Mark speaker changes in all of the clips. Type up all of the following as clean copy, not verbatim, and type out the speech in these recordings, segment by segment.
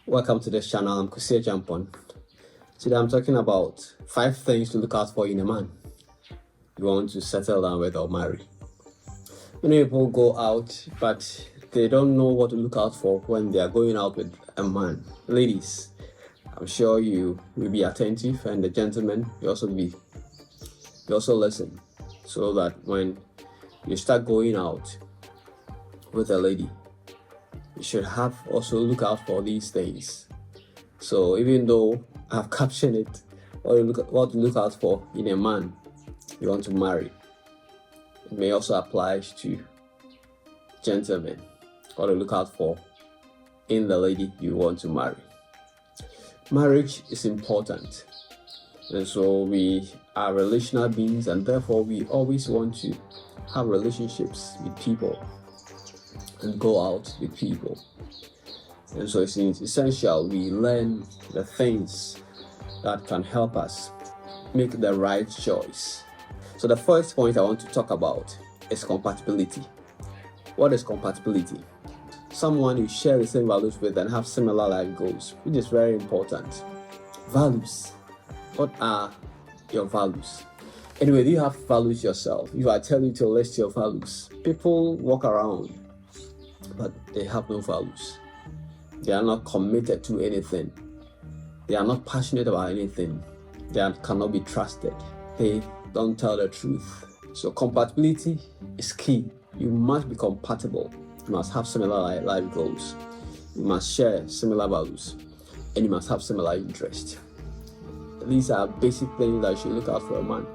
Speaker 1: Welcome to this channel. I'm Kusi Achampong. Today I'm talking about 5 things to look out for in a man you want to settle down with or marry. Many people go out, but they don't know what to look out for when they are going out with a man. Ladies, I'm sure you will be attentive, and the gentlemen, you also listen, so that when you start going out with a lady, you should have also look out for these things. So even though I've captioned it, what to look out for in a man you want to marry, it may also apply to gentlemen. What to look out for in the lady you want to marry. Marriage is important, and so we are relational beings, and therefore we always want to have relationships with people and go out with people. And so it's essential we learn the things that can help us make the right choice. So the first point I want to talk about is compatibility. What is compatibility? Someone you share the same values with and have similar life goals, which is very important. Values. What are your values? Anyway, do you have values yourself? If I tell you to list your values, people walk around, but they have no values. They are not committed to anything. They are not passionate about anything. They cannot be trusted. They don't tell the truth. So compatibility is key. You must be compatible. You must have similar life goals. You must share similar values, and you must have similar interests. These are basic things that you should look out for a man.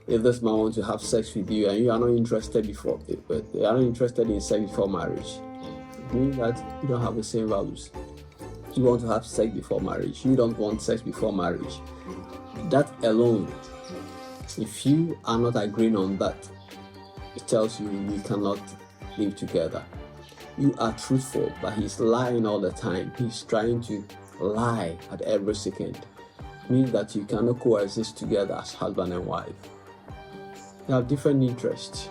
Speaker 1: If this man wants to have sex with you and you are not interested in sex before marriage, it means that you don't have the same values. You want to have sex before marriage. You don't want sex before marriage. That alone, if you are not agreeing on that, it tells you we cannot live together. You are truthful, but he's lying all the time. He's trying to lie at every second. It means that you cannot coexist together as husband and wife. You have different interests.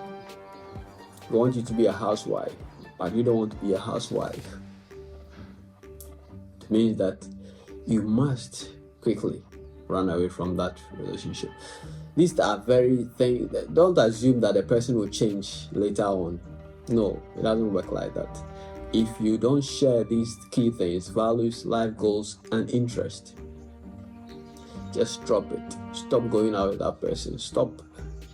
Speaker 1: They want you to be a housewife, but you don't want to be a housewife. It means that you must quickly run away from that relationship. These are very things that don't assume that the person will change later on. No, it doesn't work like that. If you don't share these key things, values, life goals, and interest, just drop it. Stop going out with that person. Stop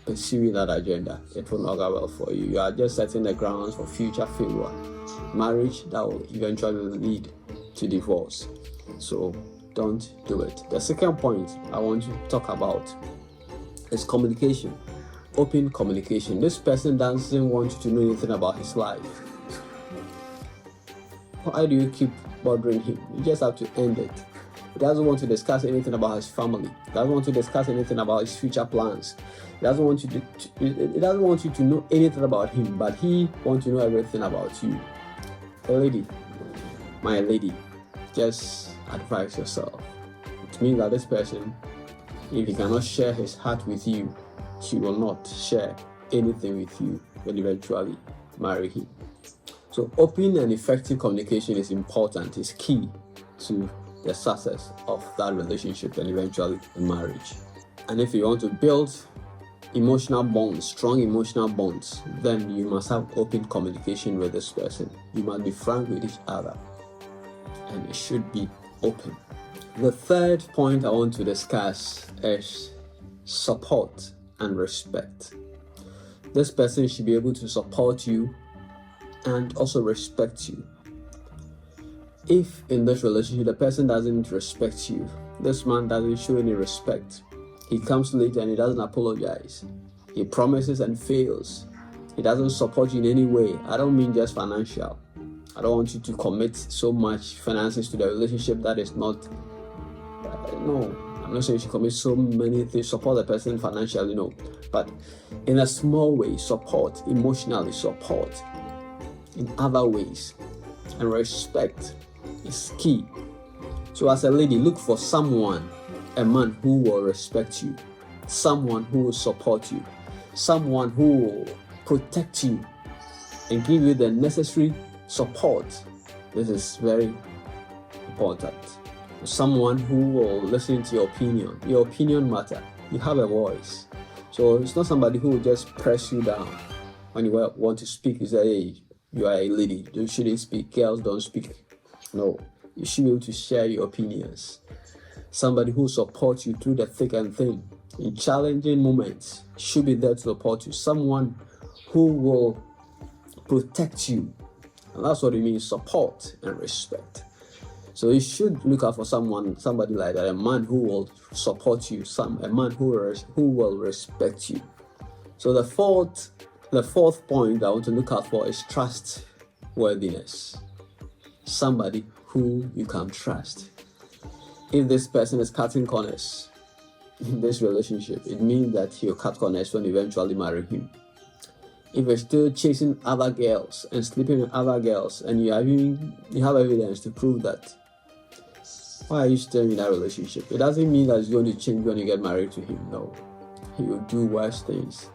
Speaker 1: pursuing that agenda. It will not go well for you. You are just setting the grounds for future failure. Marriage that will eventually lead to divorce. So don't do it. The second point I want to talk about is communication. Open communication. This person doesn't want you to know anything about his life. Why do you keep bothering him? You just have to end it. He doesn't want to discuss anything about his family. He doesn't want to discuss anything about his future plans. He doesn't want you to know anything about him, but he wants to know everything about you. My lady, just advise yourself. It means that this person, if he cannot share his heart with you, he will not share anything with you when eventually marry him. So open and effective communication is important. It's key to the success of that relationship and eventually the marriage. And if you want to build emotional bonds, strong emotional bonds, then you must have open communication with this person. You must be frank with each other, and it should be open. The third point I want to discuss is support and respect. This person should be able to support you and also respect you. If in this relationship the person doesn't respect you, this man doesn't show any respect, he comes late and he doesn't apologize, he promises and fails, he doesn't support you in any way. I don't mean just financial. I don't want you to commit so much finances to the relationship that is not no, I'm not saying you should commit so many things, support the person financially, no, but in a small way, support, emotionally support in other ways, and respect is key. So as a lady, look for someone, a man who will respect you, someone who will support you, someone who will protect you and give you the necessary support. This is very important. Someone who will listen to your opinion. Your opinion matter. You have a voice. So it's not somebody who will just press you down when you want to speak. You say, hey, you are a lady, you shouldn't speak, girls don't speak. No, you should be able to share your opinions. Somebody who supports you through the thick and thin. In challenging moments, should be there to support you. Someone who will protect you. And that's what it means, support and respect. So you should look out for somebody like that, a man who will support you, a man who will respect you. So the fourth point I want to look out for is trustworthiness. Somebody who you can trust. If this person is cutting corners in this relationship, it means that he'll cut corners when you eventually marry him. If you're still chasing other girls and sleeping with other girls, and you have evidence to prove that, why are you still in that relationship? It doesn't mean that it's going to change when you get married to him. No, he will do worse things.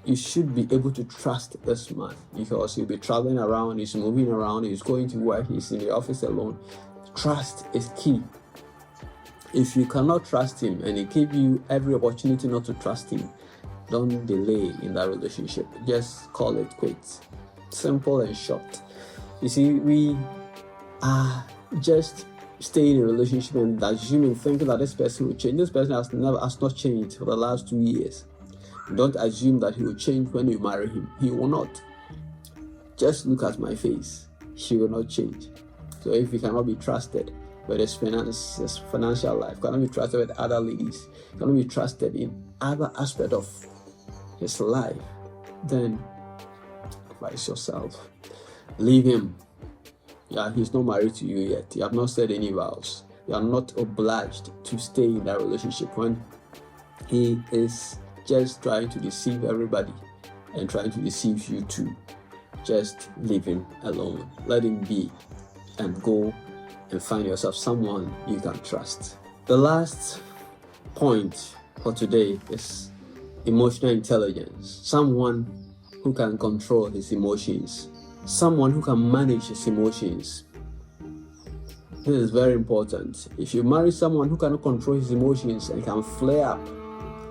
Speaker 1: You should be able to trust this man, because he'll be traveling around, he's moving around, he's going to work, he's in the office alone. Trust is key. If you cannot trust him and he gives you every opportunity not to trust him, don't delay in that relationship. Just call it quits. Simple and short. You see, we are just staying in a relationship and assuming, thinking that this person will change. This person has not changed for the last 2 years. Don't assume that he will change when you marry him. He will not. Just look at my face. He will not change. So if he cannot be trusted with his financial life, cannot be trusted with other ladies, cannot be trusted in other aspect of his life, then advise yourself. Leave him. Yeah, he's not married to you yet. You have not said any vows. You are not obliged to stay in that relationship when he is just trying to deceive everybody and trying to deceive you too. Just leave him alone. Let him be and go and find yourself someone you can trust. The last point for today is emotional intelligence. Someone who can control his emotions. Someone who can manage his emotions. This is very important. If you marry someone who cannot control his emotions and can flare up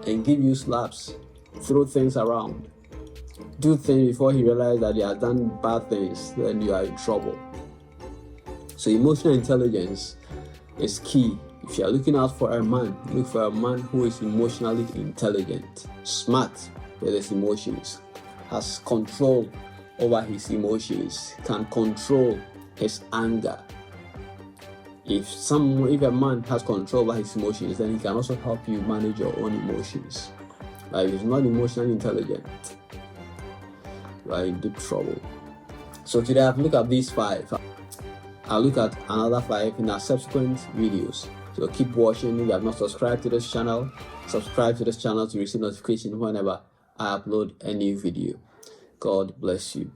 Speaker 1: and give you slaps, throw things around, do things before he realizes that he has done bad things, then you are in trouble. So emotional intelligence is key. If you are looking out for a man, look for a man who is emotionally intelligent, smart with his emotions, has control over his emotions, can control his anger. If a man has control over his emotions, then he can also help you manage your own emotions. But if he's not emotionally intelligent, you are in deep trouble. So today I've looked at these 5. I'll look at another 5 in our subsequent videos. So keep watching. If you have not subscribed to this channel, subscribe to this channel to receive notification whenever I upload a new video. God bless you.